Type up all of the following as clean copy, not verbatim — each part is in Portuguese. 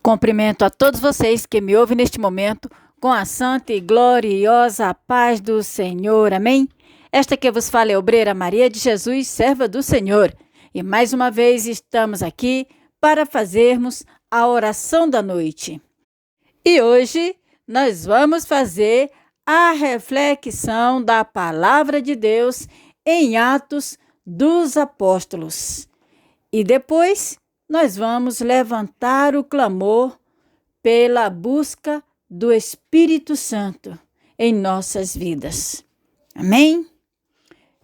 Cumprimento a todos vocês que me ouvem neste momento com a santa e gloriosa paz do Senhor. Amém? Esta que vos fala é a obreira Maria de Jesus, serva do Senhor. E mais uma vez estamos aqui para fazermos a oração da noite. E hoje nós vamos fazer a reflexão da palavra de Deus em Atos dos Apóstolos. E depois nós vamos levantar o clamor pela busca do Espírito Santo em nossas vidas. Amém?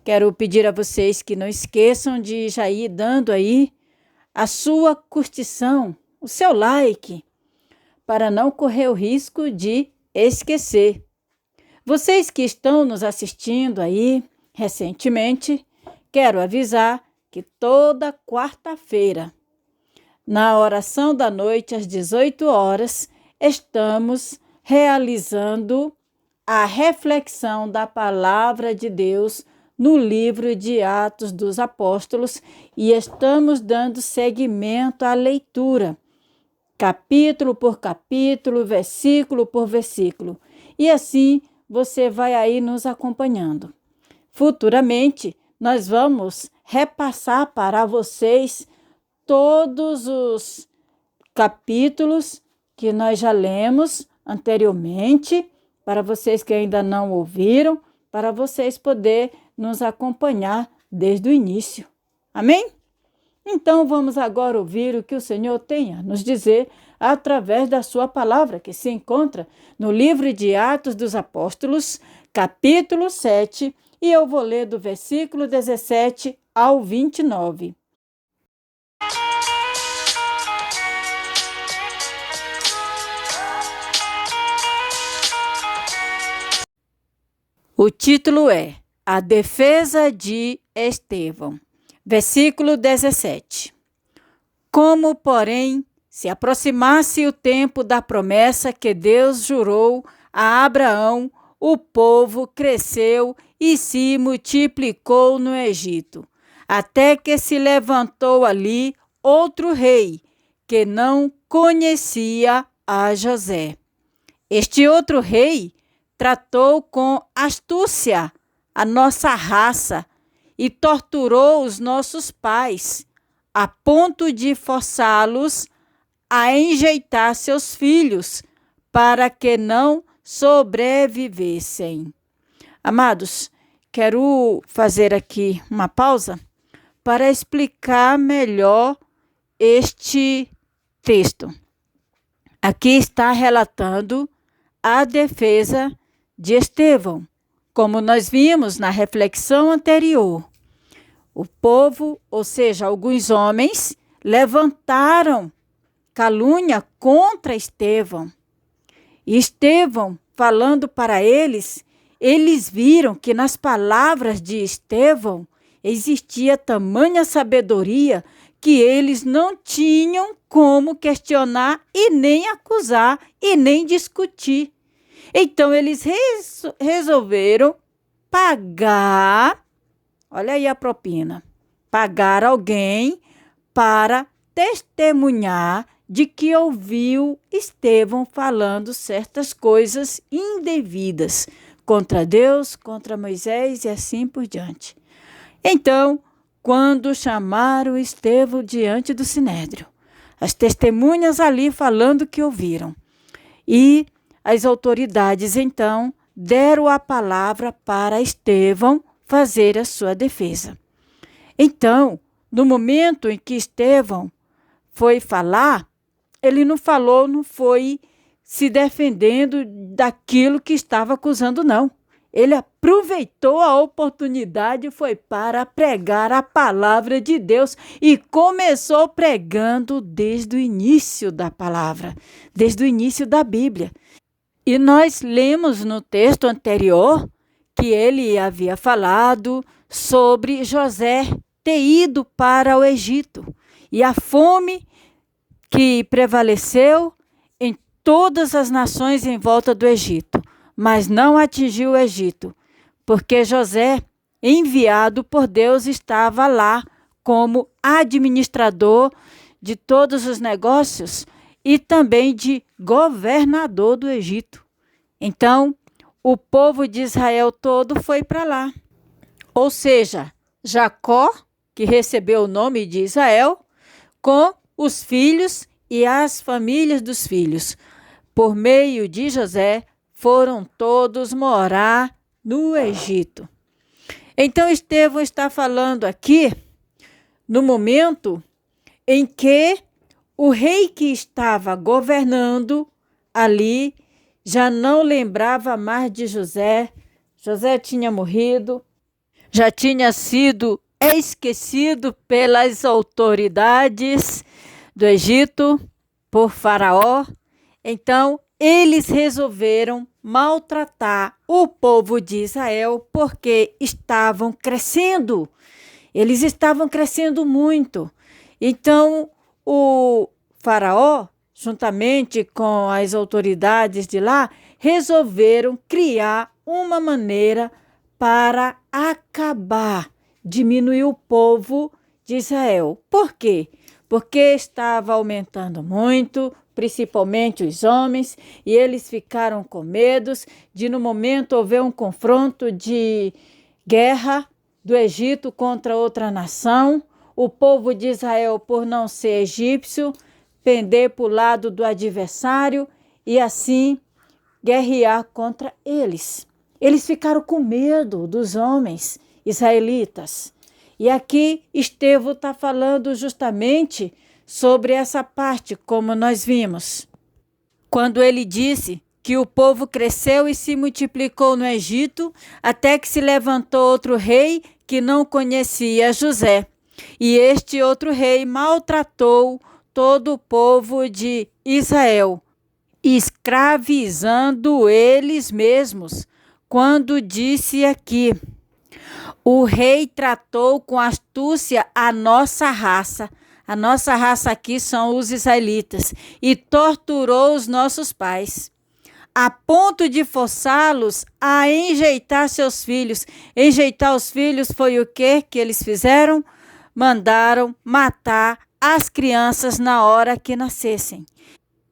Quero pedir a vocês que não esqueçam de já ir dando aí a sua curtição, o seu like, para não correr o risco de esquecer. Vocês que estão nos assistindo aí recentemente, quero avisar que toda quarta-feira, na oração da noite, às 18 horas, estamos realizando a reflexão da palavra de Deus no livro de Atos dos Apóstolos e estamos dando seguimento à leitura, capítulo por capítulo, versículo por versículo. E assim você vai aí nos acompanhando. Futuramente, nós vamos repassar para vocês todos os capítulos que nós já lemos anteriormente, para vocês que ainda não ouviram, para vocês poderem nos acompanhar desde o início. Amém? Então vamos agora ouvir o que o Senhor tem a nos dizer através da sua palavra, que se encontra no livro de Atos dos Apóstolos, capítulo 7, e eu vou ler do versículo 17 ao 29. O título é A Defesa de Estevão. Versículo 17. Como, porém, se aproximasse o tempo da promessa que Deus jurou a Abraão, o povo cresceu e se multiplicou no Egito, até que se levantou ali outro rei, que não conhecia a José. Este outro rei tratou com astúcia a nossa raça e torturou os nossos pais, a ponto de forçá-los a enjeitar seus filhos para que não sobrevivessem. Amados, quero fazer aqui uma pausa para explicar melhor este texto. Aqui está relatando a defesa de Estevão, como nós vimos na reflexão anterior. O povo, ou seja, alguns homens, levantaram calúnia contra Estevão. E Estevão, falando para eles, eles viram que nas palavras de Estevão existia tamanha sabedoria que eles não tinham como questionar e nem acusar e nem discutir. Então, eles resolveram pagar, olha aí a propina, pagar alguém para testemunhar de que ouviu Estevão falando certas coisas indevidas contra Deus, contra Moisés e assim por diante. Então, quando chamaram Estevão diante do Sinédrio, as testemunhas ali falando que ouviram, e as autoridades, então, deram a palavra para Estevão fazer a sua defesa. Então, no momento em que Estevão foi falar, ele não falou, não foi se defendendo daquilo que estava acusando, não. Ele aproveitou a oportunidade e foi para pregar a palavra de Deus e começou pregando desde o início da palavra, desde o início da Bíblia. E nós lemos no texto anterior que ele havia falado sobre José ter ido para o Egito e a fome que prevaleceu em todas as nações em volta do Egito, mas não atingiu o Egito, porque José, enviado por Deus, estava lá como administrador de todos os negócios e também de governador do Egito. Então, o povo de Israel todo foi para lá. Ou seja, Jacó, que recebeu o nome de Israel, com os filhos e as famílias dos filhos, por meio de José, foram todos morar no Egito. Então, Estevão está falando aqui no momento em que o rei que estava governando ali já não lembrava mais de José. José tinha morrido, já tinha sido esquecido pelas autoridades do Egito, por Faraó. Então, eles resolveram maltratar o povo de Israel porque estavam crescendo. Eles estavam crescendo muito. Então, o Faraó, juntamente com as autoridades de lá, resolveram criar uma maneira para acabar, diminuir o povo de Israel. Por quê? Porque estava aumentando muito, principalmente os homens, e eles ficaram com medo de, no momento, haver um confronto de guerra do Egito contra outra nação, o povo de Israel, por não ser egípcio, pender para o lado do adversário e assim guerrear contra eles. Eles ficaram com medo dos homens israelitas. E aqui Estevão está falando justamente sobre essa parte, como nós vimos. Quando ele disse que o povo cresceu e se multiplicou no Egito, até que se levantou outro rei que não conhecia José. E este outro rei maltratou todo o povo de Israel, escravizando eles mesmos. Quando disse aqui, o rei tratou com astúcia a nossa raça aqui são os israelitas, e torturou os nossos pais, a ponto de forçá-los a enjeitar seus filhos. Enjeitar os filhos foi o que eles fizeram? Mandaram matar as crianças na hora que nascessem.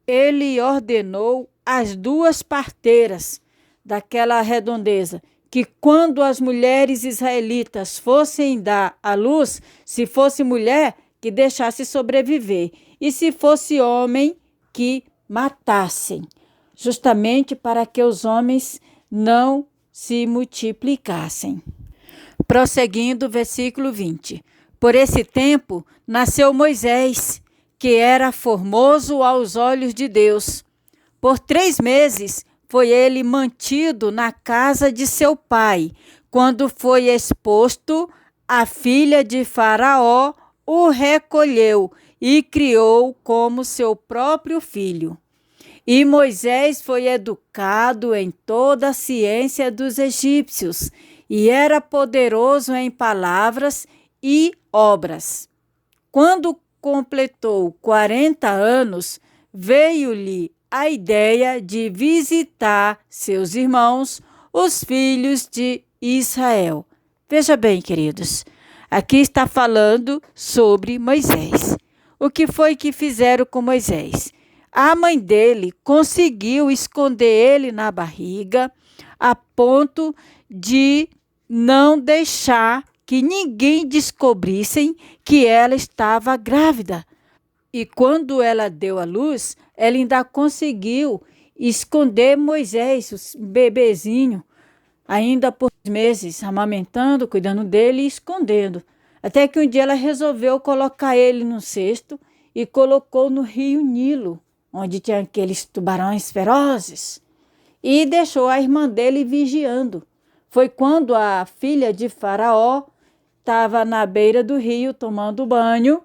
Ele ordenou às 2 parteiras daquela redondeza que quando as mulheres israelitas fossem dar à luz, se fosse mulher, que deixasse sobreviver, e se fosse homem, que matassem, justamente para que os homens não se multiplicassem. Prosseguindo, versículo 20. Por esse tempo nasceu Moisés, que era formoso aos olhos de Deus. Por 3 meses foi ele mantido na casa de seu pai. Quando foi exposto, a filha de Faraó o recolheu e criou como seu próprio filho. E Moisés foi educado em toda a ciência dos egípcios e era poderoso em palavras e obras. Quando completou 40 anos, veio-lhe a ideia de visitar seus irmãos, os filhos de Israel. Veja bem, queridos, aqui está falando sobre Moisés. O que foi que fizeram com Moisés? A mãe dele conseguiu esconder ele na barriga a ponto de não deixar que ninguém descobrissem que ela estava grávida. E quando ela deu à luz, ela ainda conseguiu esconder Moisés, o bebezinho, ainda por meses, amamentando, cuidando dele e escondendo. Até que um dia ela resolveu colocar ele num cesto e colocou no rio Nilo, onde tinha aqueles tubarões ferozes, e deixou a irmã dele vigiando. Foi quando a filha de Faraó estava na beira do rio tomando banho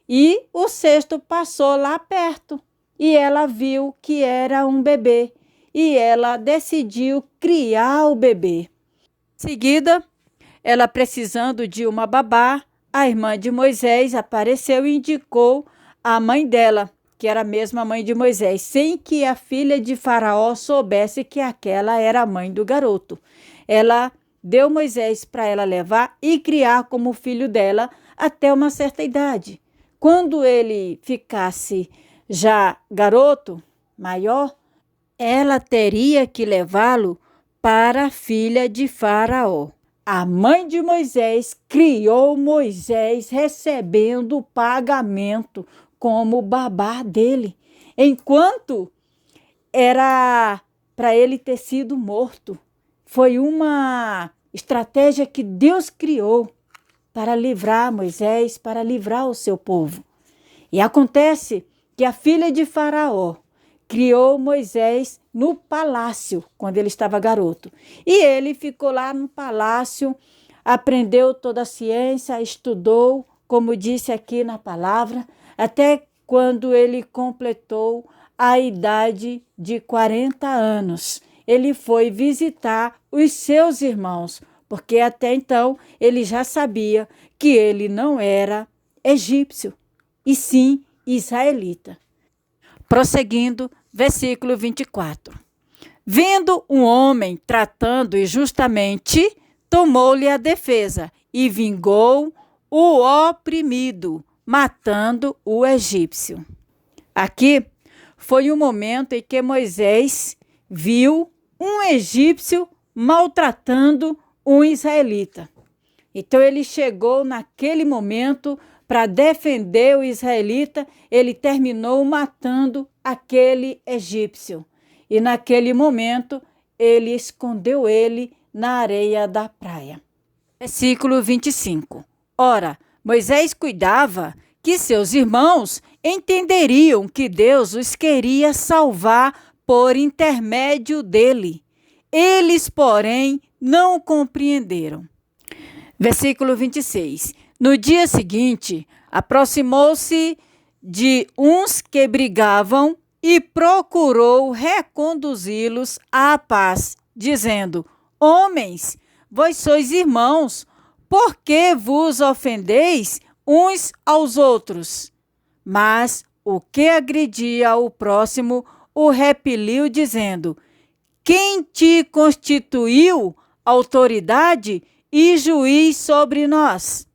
e o cesto passou lá perto e ela viu que era um bebê e ela decidiu criar o bebê. Em seguida, ela precisando de uma babá, a irmã de Moisés apareceu e indicou a mãe dela, que era a mesma mãe de Moisés, sem que a filha de Faraó soubesse que aquela era a mãe do garoto. Ela deu Moisés para ela levar e criar como filho dela até uma certa idade. Quando ele ficasse já garoto, maior, ela teria que levá-lo para a filha de Faraó. A mãe de Moisés criou Moisés recebendo o pagamento como babá dele, enquanto era para ele ter sido morto. Foi uma estratégia que Deus criou para livrar Moisés, para livrar o seu povo. E acontece que a filha de Faraó criou Moisés no palácio, quando ele estava garoto. E ele ficou lá no palácio, aprendeu toda a ciência, estudou, como disse aqui na palavra, até quando ele completou a idade de 40 anos. Ele foi visitar os seus irmãos, porque até então ele já sabia que ele não era egípcio, e sim israelita. Prosseguindo, versículo 24. Vendo um homem tratando injustamente, tomou-lhe a defesa e vingou o oprimido, matando o egípcio. Aqui foi o momento em que Moisés viu um egípcio maltratando um israelita. Então ele chegou naquele momento para defender o israelita, ele terminou matando aquele egípcio. E naquele momento ele escondeu ele na areia da praia. Versículo 25. Ora, Moisés cuidava que seus irmãos entenderiam que Deus os queria salvar por intermédio dele. Eles, porém, não compreenderam. Versículo 26. No dia seguinte, aproximou-se de uns que brigavam e procurou reconduzi-los à paz, dizendo: Homens, vós sois irmãos, por que vos ofendeis uns aos outros? Mas o que agredia o próximo o repeliu, dizendo: Quem te constituiu autoridade e juiz sobre nós?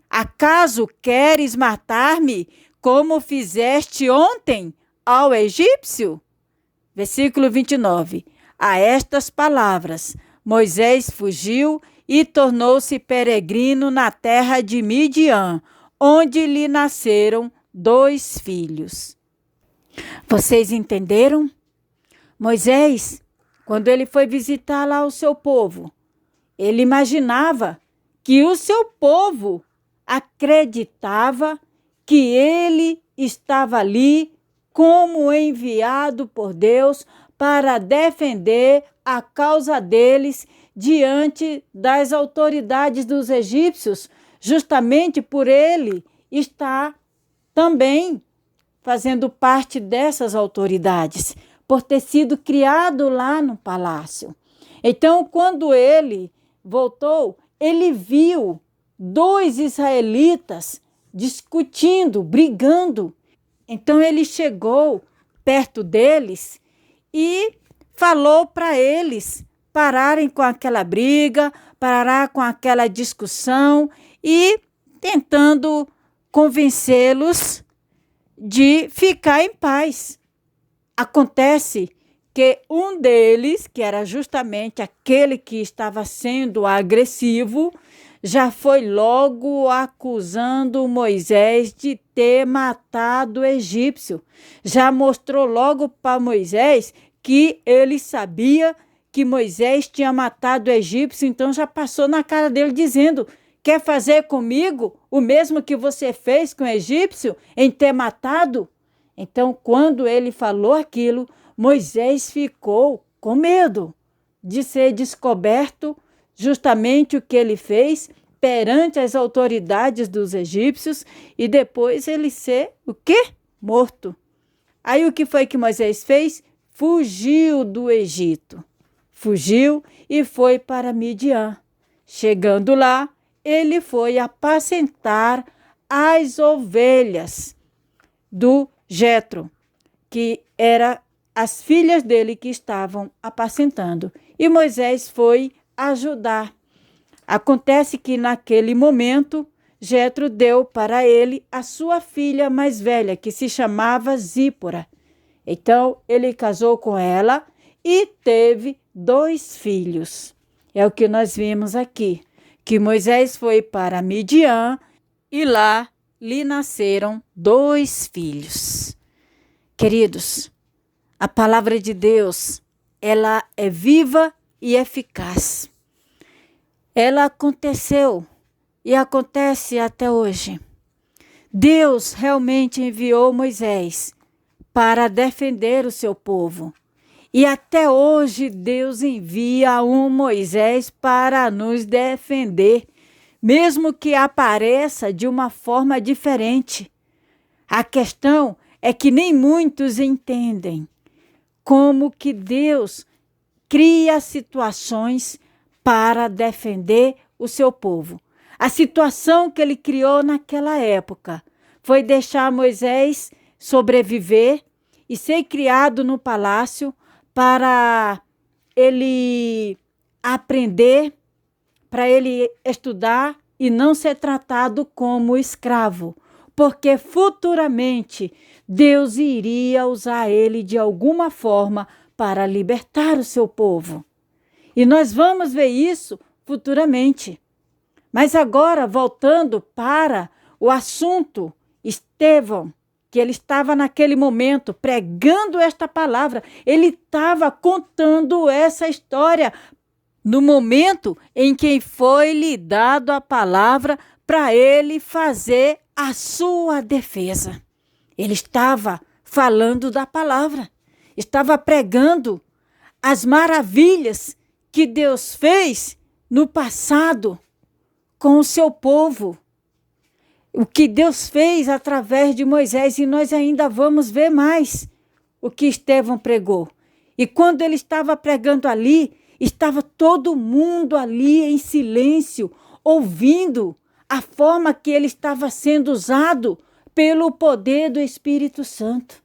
Acaso queres matar-me como fizeste ontem ao egípcio? Versículo 29. A estas palavras, Moisés fugiu e tornou-se peregrino na terra de Midian, onde lhe nasceram 2 filhos. Vocês entenderam? Moisés, quando ele foi visitar lá o seu povo, ele imaginava que o seu povo acreditava que ele estava ali como enviado por Deus para defender a causa deles diante das autoridades dos egípcios, justamente por ele estar também fazendo parte dessas autoridades, por ter sido criado lá no palácio. Então, quando ele voltou, ele viu 2 israelitas discutindo, brigando. Então ele chegou perto deles e falou para eles pararem com aquela briga, parar com aquela discussão e tentando convencê-los de ficar em paz. Acontece que um deles, que era justamente aquele que estava sendo agressivo, já foi logo acusando Moisés de ter matado o egípcio. Já mostrou logo para Moisés que ele sabia que Moisés tinha matado o egípcio, então já passou na cara dele dizendo: quer fazer comigo o mesmo que você fez com o egípcio em ter matado? Então, quando ele falou aquilo, Moisés ficou com medo de ser descoberto justamente o que ele fez perante as autoridades dos egípcios e depois ele ser o quê? Morto. Aí o que foi que Moisés fez? Fugiu do Egito. Fugiu e foi para Midian. Chegando lá, ele foi apacentar as ovelhas do Jetro, que era as filhas dele que estavam apacentando. E Moisés foi ajudar. Acontece que naquele momento Jetro deu para ele a sua filha mais velha, que se chamava Zípora. Então ele casou com ela e teve 2 filhos. É o que nós vimos aqui, que Moisés foi para Midian e lá lhe nasceram 2 filhos. Queridos, a palavra de Deus, ela é viva e eficaz. Ela aconteceu e acontece até hoje. Deus realmente enviou Moisés para defender o seu povo. E até hoje Deus envia um Moisés para nos defender, mesmo que apareça de uma forma diferente. A questão é que nem muitos entendem como que Deus cria situações para defender o seu povo. A situação que ele criou naquela época foi deixar Moisés sobreviver e ser criado no palácio para ele aprender, para ele estudar e não ser tratado como escravo, porque futuramente Deus iria usar ele de alguma forma para libertar o seu povo. E nós vamos ver isso futuramente. Mas agora, voltando para o assunto, Estevão, que ele estava naquele momento pregando esta palavra, ele estava contando essa história no momento em que foi lhe dado a palavra para ele fazer a sua defesa. Ele estava falando da palavra, estava pregando as maravilhas que Deus fez no passado com o seu povo. O que Deus fez através de Moisés, e nós ainda vamos ver mais o que Estevão pregou. E quando ele estava pregando ali, estava todo mundo ali em silêncio, ouvindo a forma que ele estava sendo usado pelo poder do Espírito Santo.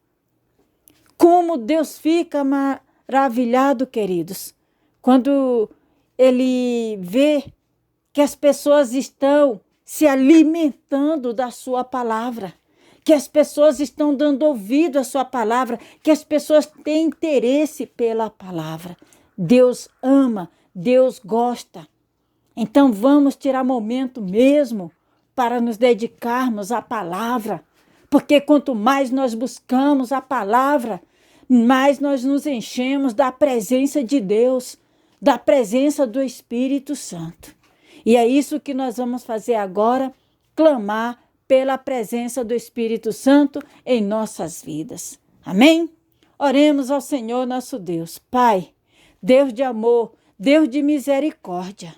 Como Deus fica maravilhado, queridos, quando ele vê que as pessoas estão se alimentando da sua palavra, que as pessoas estão dando ouvido à sua palavra, que as pessoas têm interesse pela palavra. Deus ama, Deus gosta. Então vamos tirar momento mesmo para nos dedicarmos à palavra, porque quanto mais nós buscamos a palavra, mais nós nos enchemos da presença de Deus, da presença do Espírito Santo. E é isso que nós vamos fazer agora, clamar pela presença do Espírito Santo em nossas vidas. Amém? Oremos ao Senhor nosso Deus. Pai, Deus de amor, Deus de misericórdia.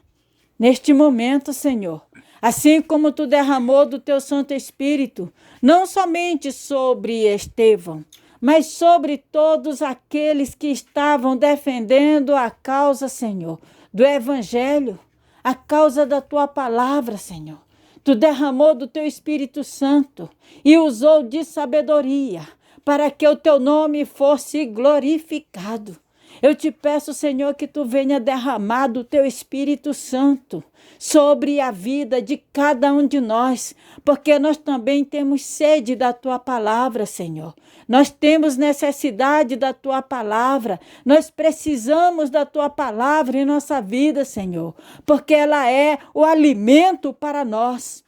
Neste momento, Senhor, assim como tu derramou do teu Santo Espírito, não somente sobre Estevão, mas sobre todos aqueles que estavam defendendo a causa, Senhor, do Evangelho, a causa da tua palavra, Senhor. Tu derramou do teu Espírito Santo e usou de sabedoria para que o teu nome fosse glorificado. Eu te peço, Senhor, que tu venha derramar do teu Espírito Santo sobre a vida de cada um de nós, porque nós também temos sede da tua palavra, Senhor. Nós temos necessidade da tua palavra, nós precisamos da tua palavra em nossa vida, Senhor, porque ela é o alimento para nós.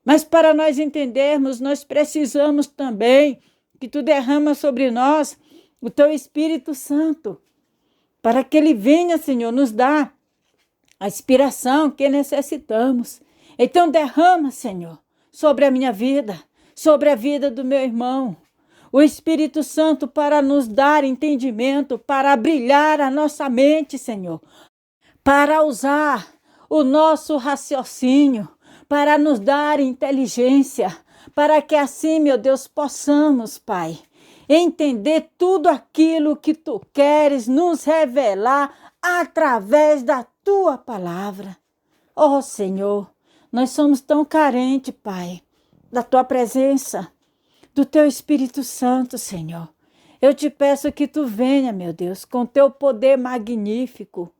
Mas para nós entendermos, nós precisamos também que tu derrama sobre nós o teu Espírito Santo, para que ele venha, Senhor, nos dar a inspiração que necessitamos. Então derrama, Senhor, sobre a minha vida, sobre a vida do meu irmão, o Espírito Santo para nos dar entendimento, para brilhar a nossa mente, Senhor, para usar o nosso raciocínio, para nos dar inteligência, para que assim, meu Deus, possamos, Pai, entender tudo aquilo que tu queres nos revelar através da tua palavra. Oh, Senhor, nós somos tão carentes, Pai, da tua presença, do teu Espírito Santo, Senhor. Eu te peço que tu venha, meu Deus, com teu poder magnífico.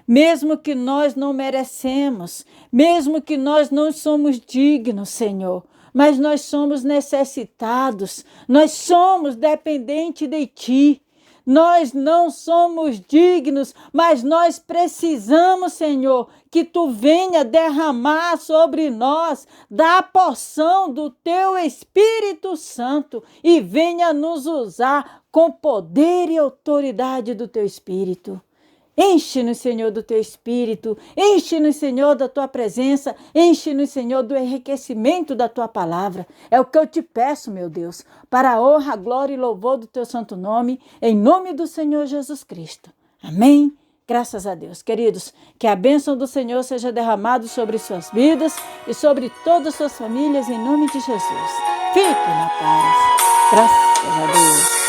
mesmo que nós não merecemos, mesmo que nós não somos dignos, Senhor, mas nós somos necessitados, nós somos dependentes de Ti. Nós não somos dignos, mas nós precisamos, Senhor, que Tu venha derramar sobre nós da porção do Teu Espírito Santo e venha nos usar com poder e autoridade do Teu Espírito. Enche-nos, Senhor, do Teu Espírito, enche-nos, Senhor, da Tua presença, enche-nos, Senhor, do enriquecimento da Tua palavra. É o que eu te peço, meu Deus, para a honra, glória e louvor do Teu santo nome, em nome do Senhor Jesus Cristo. Amém? Graças a Deus. Queridos, que a bênção do Senhor seja derramada sobre suas vidas e sobre todas as suas famílias, em nome de Jesus. Fique na paz. Graças a Deus.